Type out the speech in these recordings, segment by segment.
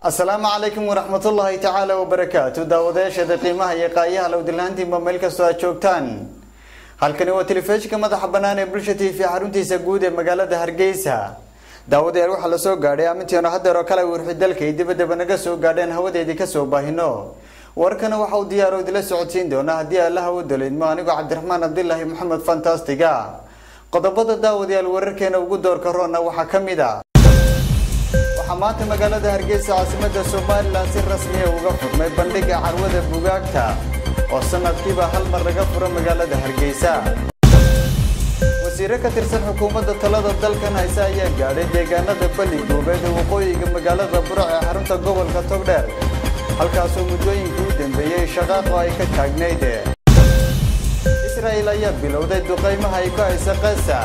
السلام عليكم ورحمة الله تعالى وبركاته. داوداش هذا قيمة هي قاية لو دلانتي مملكة سواتشوكتان. halkani waa telefishinka madaxa banaan ee bulshada fi xaruntiisa guud ee magaalada Hargeysa. Daawadeer waxa la soo gaaray amintiina hadeer oo kale wixii dalka dibadda naga soo gaadheen hawadeedii ka soo baahino. Warkana waxa uu diyaar u dila socodsiin doona hadii Allah uu daleed ma anigu Cabdiraxmaan Abdullaahi Maxamed Fantastiga. Qodobada daawadeer wararkeena ugu door karoona waxa kamid ah waxa maanta magaalada Hargeysa caasimadda Soomaaliland si rasmi ah uga furmay bandhigga carwada buugaagta oo sanadkiiba hal mar laga furo magaalada Hargeysa. wasiirka ka tirsan xukuumadda talada dalkan haysa ayaa gaaray deegaanada Balli-Goobeed ee waqooyiga magaalada Burco ee xarunta gobolka Togdheer halkaas oo muddooyinkii u dambeeyay shaqo ay ka taagnayd. Israa'iil ayaa bilowday duqeymaha ay ku hayso Gaza.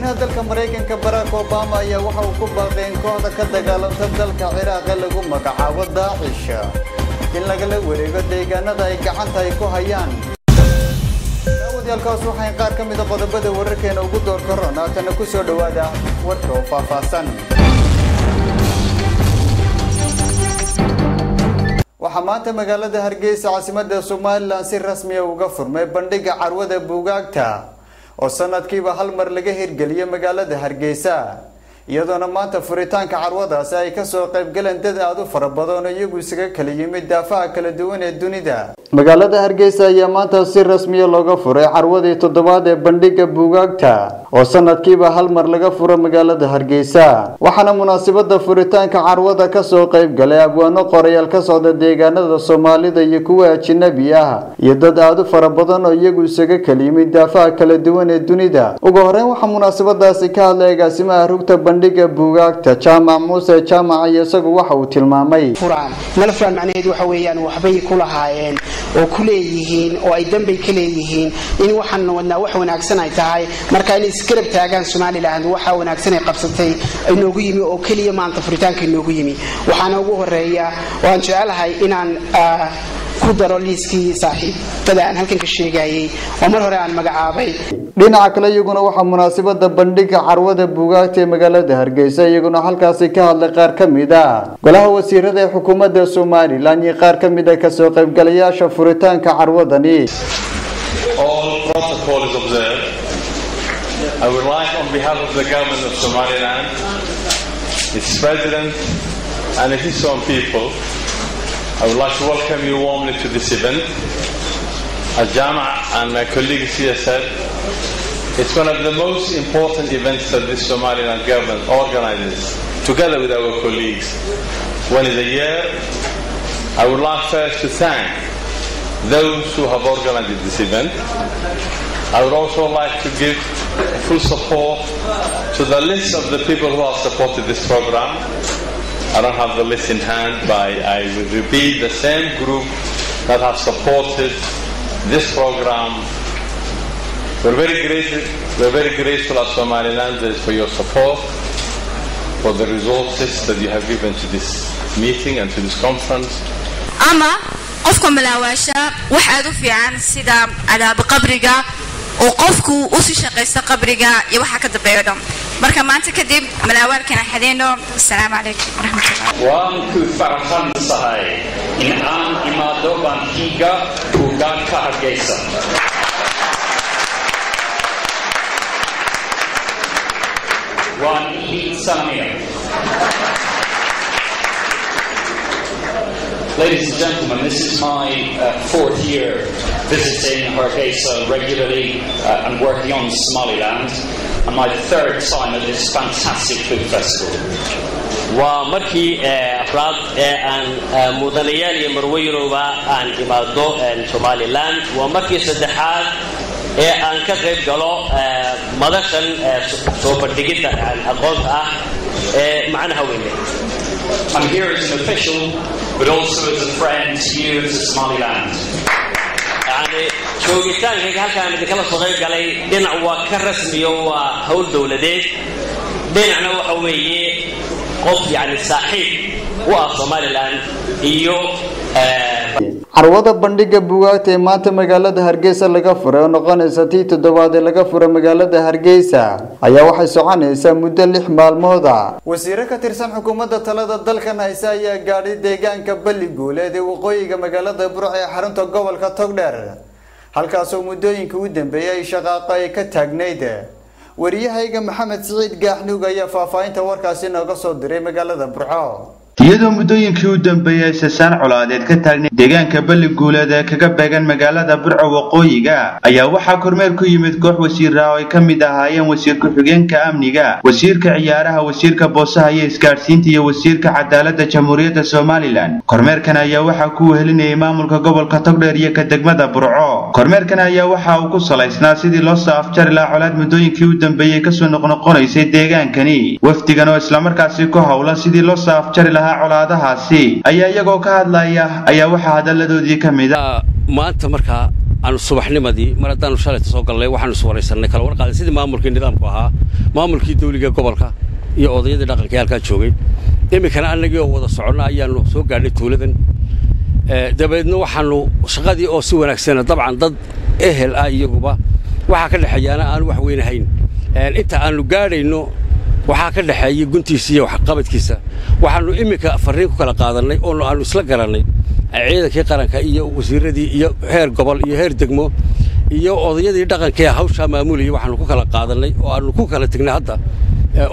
madaxweynaha dalka Mareykanka Barack Obama ayaa waxa uu ku baaqay in kooxda ka dagaalanta dalka Ciraaq lagu magacaabo Daesh in laga wareego deegaanada ay gacanta ay ku hayaan. Daawadyaal waxay qaar ka mid ah qodobada wararkeena ugu door korona tan ku soo dhawaada warka oo faahfaahsan. waxa maanta magaalada Hargeysa caasimadda Soomaaliland si rasmi ah uga furmay bandhigga carwada buugaagta oo sanadkiiba hal mar laga hirgeliyay magaalada Hargeysa. iyadoo maanta furitaanka carwadaas ay ka soo qayb galeen dad aad u fara badan oo iyagu isaga kala yimid daafaha kala duwan ee dunida. magaalada Hargeysa ayaa maanta si rasmi ah looga furay carwadii toddobaad ee bandhigga buugaagta oo sanadkiiba hal mar laga furo magaalada Hargeysa. waxaana munaasabada furitaanka carwada ka soo qayb galay abwaano qorayaal ka socda deegaanada Soomaalida iyo kuwa ajnabi ah iyo dad aad u fara badan oo iyagu isaga kala yimid daafaha kala duwan ee dunida. ugu horreyn waxa munaasabadaasi ka hadlay agaasimaha rugta bandhigga buugaagta Jaamac Muuse Jaamac isagu waxa uu tilmaamay malafaan macnaheedu waxa weeyaan waxbay ku lahaayeen oo ku leeyihiin oo ay dambe ka leeyihiin in waxaan wadnaa wax wanaagsan ay tahay marka in iskarab taagan Soomaaliland waxa wanaagsan ay qabsatay inoogu yimi oo kaliya maanta furitaanka inoogu yimi waxaana ugu horeeya waan jecelahay inaan ku daro liiskii saaxiibada aan halkan ka sheegayay oo mar hore aan magacaabay. dhinaca kale iyaguna waxa munaasabada bandhigga carwada buugaagta ee magaalada Hargeysa iyaguna halkaas ka hadlay qaar ka mid ah golaha wasiirada ee xukuumadda Soomaaliland iyo qaar ka mid ah ka soo qayb galayaasha furitaanka carwadani. All protocol is observed. I would like on behalf of the government of Somaliland, its president and its own people, I would like to welcome you warmly to this event. As Jama and my colleagues here said, it's one of the most important events that the Somaliland government organizes, together with our colleagues. One is a year. I would like first to thank those who have organized this event. I would also like to give full support to the list of the people who have supported this program. I don't have the list in hand, but I will repeat the same group that have supported this program. We're very grateful as Somalilanders for your support, for the resources that you have given to this meeting and to this conference. qofka malaawasha waxa u fiican sida alaab qabriga oo qofku u si shaqeysta qabriga iyo waxa ka dambeeyo marka maanta kadib malaawalkana xadeeno. assalaamu alaykum warahmatullahi waan ku faraxsanahay in aan imaado bandhigga buugaagta Hargeysa. waan iibsanaya. Ladies and gentlemen, this is my fourth year visiting Hargeisa regularly and working on Somaliland, and my third time at this fantastic food festival. ومركي أفراد عن مدنيان يمروينوا عن إمادو Somaliland ومركي سدحات عن كذب قالوا مدرسة سوبر ديجيتا عن أقوال معنا هوينه. I'm here as an official, but also as a friend to you and to Somaliland. يعني شو قلتان هيك هالكان بدي كلا صغير قال لي دينا وكرسمي وهول دولتين دينا وحويه قف يعني صاحب وصوماليلاند إيو carwada bandhiga buugaagta ee maanta magaalada Hargeysa laga furay oo noqonaysa tii toddobaad ee laga furay magaalada Hargeysa ayaa waxay soconaysaa muddo 6 maalmood ah. Wasiirka ka tirsan xukuumadda talada dalkan haysa ayaa gaadhay deegaanka Baliguuleed ee waqooyiga magaalada Burco ee xarunta gobolka Togdheer, halkaas oo muddooyinkii u dambeeyay ay shaqaaqa ay ka taagnayd. wariyahayga Maxamed Saciid Gaaxnuug ayaa faahfaahinta warkaasi nooga soo diray magaalada Burco. iyadoo muddooyinkii u dambeeyay sasaan colaadeed ka taagnay deegaanka Baliguuleed ee kaga beegan magaalada Burco waqooyiga ayaa waxaa kormeer ku yimid koox wasiir ah oo ay ka mid ahaayeen wasiirka xigeenka amniga, wasiirka ciyaaraha, wasiirka boosaha iyo isgaarsiinta iyo wasiirka cadaaladda Jamhuuriyadda Somaliland. kormeerkan ayaa waxaa ku wehelinayay maamulka gobolka Togdheer iyo ka degmada Burco. kormeerkan ayaa waxa uu ku salaysnaa sidii loo soo afjari lahaa colaad muddooyinkii u dambeeyay ka soo noqnoqonaysay deegaankani. wafdigan oo isla markaasi ku hawlan sidii loo soo afjari colaadahaasi ayaa iyagoo ka hadlaya ayaa waxa hadaladoodii ka mid ah maanta markaa aanu subaxnimadii mar haddaan shalay soo galnay waxaanu suwaraysanay kala warqaaday sidii maamulkii nidaamku ahaa, maamulkii dawliga gobolka iyo odayadii dhaqanka halka joogay. imikana annagii oo wada soconnaa ayaanu soo gaadhay tuuladan. dabadeedna waxaanu shaqadii oo si wanaagsan dabcan dad ehel ah iyaguba waxa ka dhaxayana aan wax weyn ahayn. inta aanu gaadhayno waxaa ka dhaxeeyay guntiisa iyo waxqabadkiisa. waxaanu imika fariin ku kala qaadanay oo aanu isla garanay ciidankii qaranka iyo wasiiradii iyo heer gobol iyo heer degmo iyo odayadii dhaqanka ee hawsha maamuliyay. waxaanu ku kala qaadanay oo aanu ku kala tagnay hadda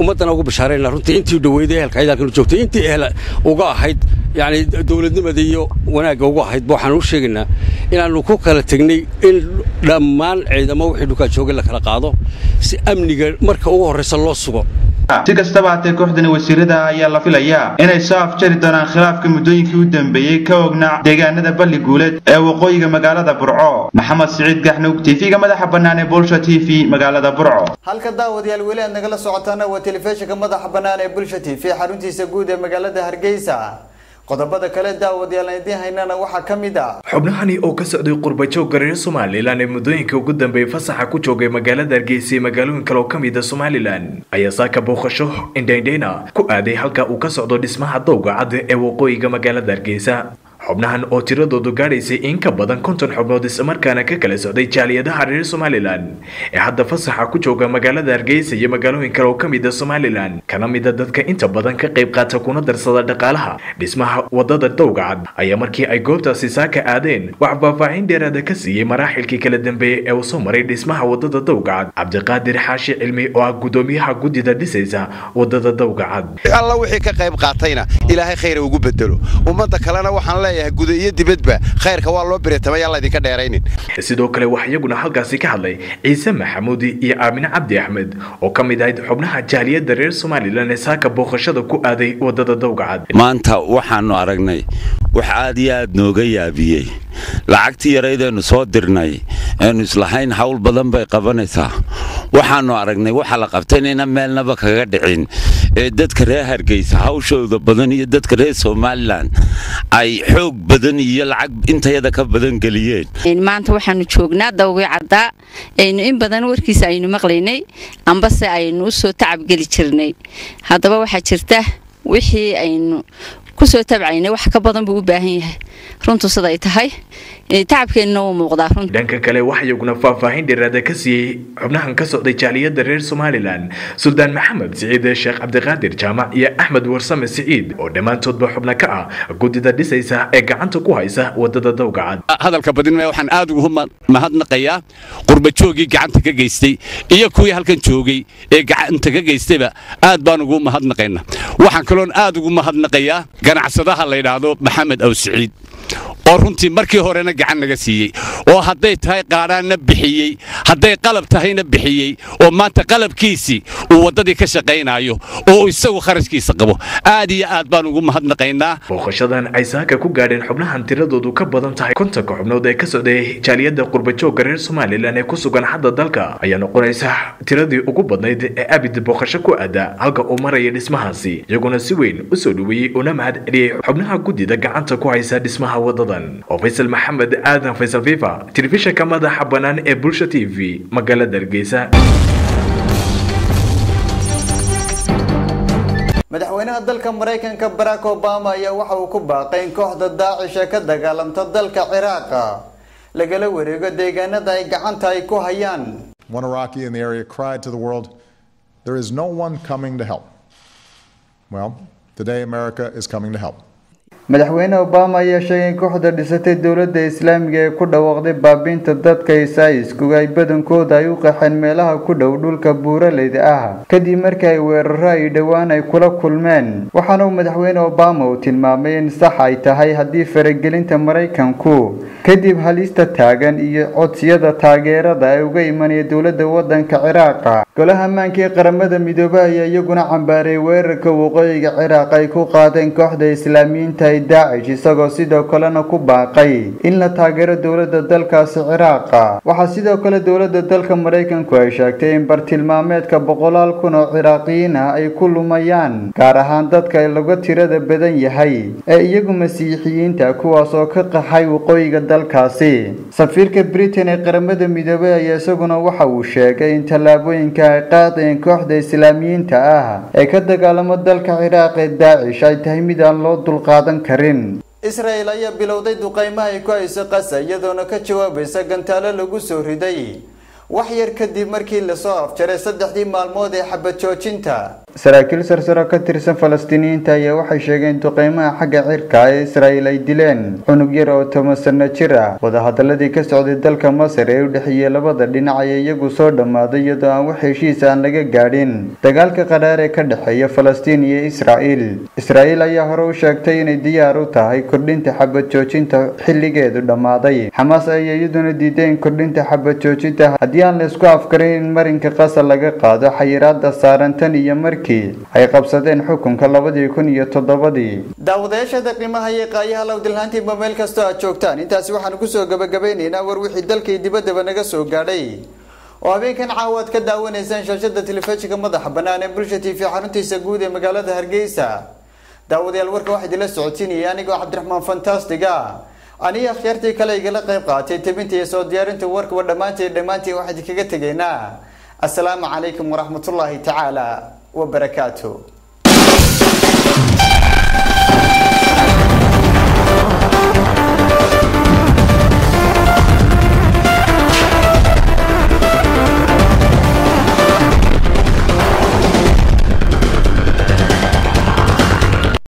ummadana ugu bashaarayna runtii intii dhaweeyay ehelka ciidanka joogtay intii ehel uga ahayd yani dawladnimada iyo wanaagga uga ahayd waxaanu u sheegaynaa inaanu ku kala tagnay in dhammaan ciidamo wixii dhulka joogay la kala qaado si amniga marka ugu horeysa loo sugo. si kastaba haatee kooxdani wasiirada ayaa la filayaa inay soo afjari doonaan khilaafka muddooyinkii u dambeeyay ka ognaa deegaanada Baliguuleed ee waqooyiga magaalada Burco. Maxamed Saciid Gaaxnuug, TV-ga madaxa bannaan ee Bulsha TV, magaalada Burco. halka daawadayaal weli aad nagala socotaan waa telefishinka madaxa bannaan ee Bulsha TV xaruntiisa guud ee magaalada Hargeysa. qodobada kale daawadayaal idin haynana waxa kamid ah xubnahani oo ka socday qurbajoog reer Somaliland ee muddooyinka ugu dambeeyay fasaxa ku joogay magaalada Hargeysa iyo magaalooyin kale oo kamid ah Somaliland ayaa saaka booqasho indhaindhayna ku aaday halka uu ka socdo dhismaha dowga cad ee waqooyiga magaalada Hargeysa. xubnahan oo tiradoodu gaadhaysay in ka badan 50 xubnood isla markaana ka kala socday jaaliyadaha reer Somaliland ee hadda fasaxa ku jooga magaalada Hargeysa iyo magaalooyin kale oo kamid ah Somaliland kana mid ah dadka inta badan ka qayb qaata kuna darsada dhaqaalaha dhismaha wadada dowga cad ayaa markii ay goobtaasi saaka aadeen wax faahfaahin dheeraad ah ka siiyay maraaxilkii kala dambeeyay ee uu soo maray dhismaha wadada dowga cad. Cabdiqaadir Xaashi Cilmi oo ah gudoomiyaha gudida dhisaysa wadada dowga cad alla wixii ka qayb qaatayna ilaahay khayr ugu bedelo ummadda kalena waxaan gudayo dibadba khayrka waa loo bireetay alla idinka dheeraynin. sidoo kale wax iyaguna halkaasi ka hadlay Ciise Maxamuud iyo Aamina Cabdi Axmed oo kamid ah xubnaha jaaliyadda reer Somaliland ee saaka booqashada ku aaday wadada dowga cad. maanta waxaanu aragnay wax aad iyo aad nooga yaabiyay lacagtii yareedeenu soo dirnay aanu islahayn hawl badan bay qabanaysaa. waxaanu aragnay waxa la qabtayna meelnaba kaga dhicin ee dadka reer Hargeysa hawshooda badan iyo dadka reer Somaliland ay xoog badan iyo lacag intayada ka badan galiyeen. maanta waxaanu joognaa dowga cadda aynu in badan warkiisa aynu maqlaynay amba se aynu soo tacab gali jirnay. haddaba waxa jirta wixii aynu ku soo tabcaynay wax ka badan buu u baahan yahay runtu sida ay tahay tacabkeena uu muuqdaa runtii. dhanka kale waxa iyaguna faahfaahin dheeraad ah ka siiyay xubnahan ka socday jaaliyadda reer Somaliland Suldaan Maxamed Saciid, Sheekh Cabdiqaadir Jaamac iyo Axmed Warsame Saciid oo dhammaantoodba xubna ka ah gudida dhisaysa ee gacanta ku haysa wadada dowga cad. hadalka badin waxaan aad ugu mahadnaqayaa qurbajoogii gacanta ka geystay iyo kuwii halkan joogay ee gacanta ka geystayba aad baan ugu mahadnaqaynaa. waxaan kaloon aad ugu mahadnaqayaa ganacsadaha la yiraahdo Maxamed Aw Saciid oo runtii markii horena gacan naga siiyay oo hadday tahay qaaraana bixiyay hadday qalab tahayna bixiyay oo maanta qalabkiisii uu wadadii ka shaqeynayo oo isagu kharashkiisa qabo. aad iyo aad baan ugu mahadnaqaynaa. booqashadan ay saaka ku gaadheen xubnahan tiradoodu ka badan tahay 50 xubnood ee ka socday jaaliyadda qurbajoogga reer Somaliland ee ku sugan hadda dalka ayaa noqonaysa tiradii ugu badnayd ee abid booqasho ku aada halka uu marayay dhismahaasi, iyaguna si weyn u soo dhaweeyay una mahad celiyay xubnaha gudida gacanta ku haysa dhismaha wadadan. وفيصل محمد آدم فيصل فيفا تلفزيون كمادة حبنان بولشة TV مقالة درقيسة. madaxweynaha dalka Mareykanka Barack Obama ayaa waxa uu ku baaqay in kooxda Daesh ka dagaalamta dalka Ciraaq lagala wareego deegaanada ay gacanta ay ku hayaan. One Iraqi in the area cried to the world, "There is no one coming to help." Well, today America is coming to help. madaxweyne Obama ayaa sheegay in kooxda dhisatay dawladda Islaamiga ee ku dhawaaqday baabiinta dadka Isaaisku ay badankooda ay u qaxeen meelaha ku dhow dhulka buuraleyda ah kadib markii ay weeraro ay dhawaan ay kula kulmeen. waxaana uu madaxweyne Obama uu tilmaamay in sax ay tahay haddii faragelinta Mareykanku kadib halista taagan iyo codsiyada taageerada ay uga imanaya dawladda waddanka Ciraaq. golaha ammaanka ee qaramada midoobay ayaa iyaguna cambaaray weerarka waqooyiga Ciraaq ay ku qaadeen kooxda Islaamiyiinta Daesh isagoo sidoo kalena ku baaqay in la taageero dawladda dalkaasi Ciraaq. waxaa sidoo kale dawladda dalka Mareykanku ay sheegtay in bartilmaameedka 100,000 oo Ciraaqiyiin ah ay ku lumayaan gaar ahaan dadka laga tirada badan yahay ee iyagu Masiixiyiinta kuwaas oo ka qaxay waqooyiga dalkaasi. safiirka Britain ee qaramada midoobay ayaa isaguna waxa uu sheegay in tallaabooyinka ay qaadeen kooxda Islaamiyiinta ah ee ka dagaalama dalka Ciraaq ee Daesh ay tahay mid aan loo dulqaadan Israel ayaa bilowday duqeymaha ay ku hayso Gaza iyadoona ka jawaabaysa gantaalo lagu soo riday wax yar kadib markii la soo afjaray 3 maalmood ee xabad joojinta. saraakiil sarsare ka tirsan Falastiiniyiinta ayaa waxay sheegeen duqeymaha xagga cirka ee Israel ay dileen cunug yar oo 10 sano jir ah. wadahadaladii ka socday dalka Masar ee u dhaxeeyay labada dhinac ayaa iyagu soo dhamaaday iyadoo aan wax heshiis aan laga gaadhin dagaalka qaraar ee ka dhaxeeya Falastiin iyo Israel. Israel ayaa hore u sheegtay inay diyaar u tahay kordhinta xabad joojinta xilligeedu dhamaaday. Hamas ayaa iyaduna diiday in kordhinta xabad joojinta haddii aan la isku afgarin in marinka Gaza laga qaado xayiraadda saaran tan iyo markii ay qabsadeen xukunka 2007. daawadayaasha qiimaha iyo qaayaha lawdilhaantii meel kasta aad joogtaan intaasi waxaan ku soo gabagabaynaynaa war wixii dalka iyo dibadda naga soo gaadhay oo habeenkan caawaad ka daawanaysaan shaashada telefishinka madaxa bannaan ee Bulsha TV xaruntiisa guud ee magaalada Hargeysa. daawadayaal warka waxa idin la socodsiinaya anigoo Cabdiraxmaan Fantastiga aniga khayartii kale igala qayb qaatay tabinta iyo soo diyaarinta warka dhamaantii waxaan kaga tageynaa. assalaamu calaykum waraxmatullaahi tacaala wa barakaatuh.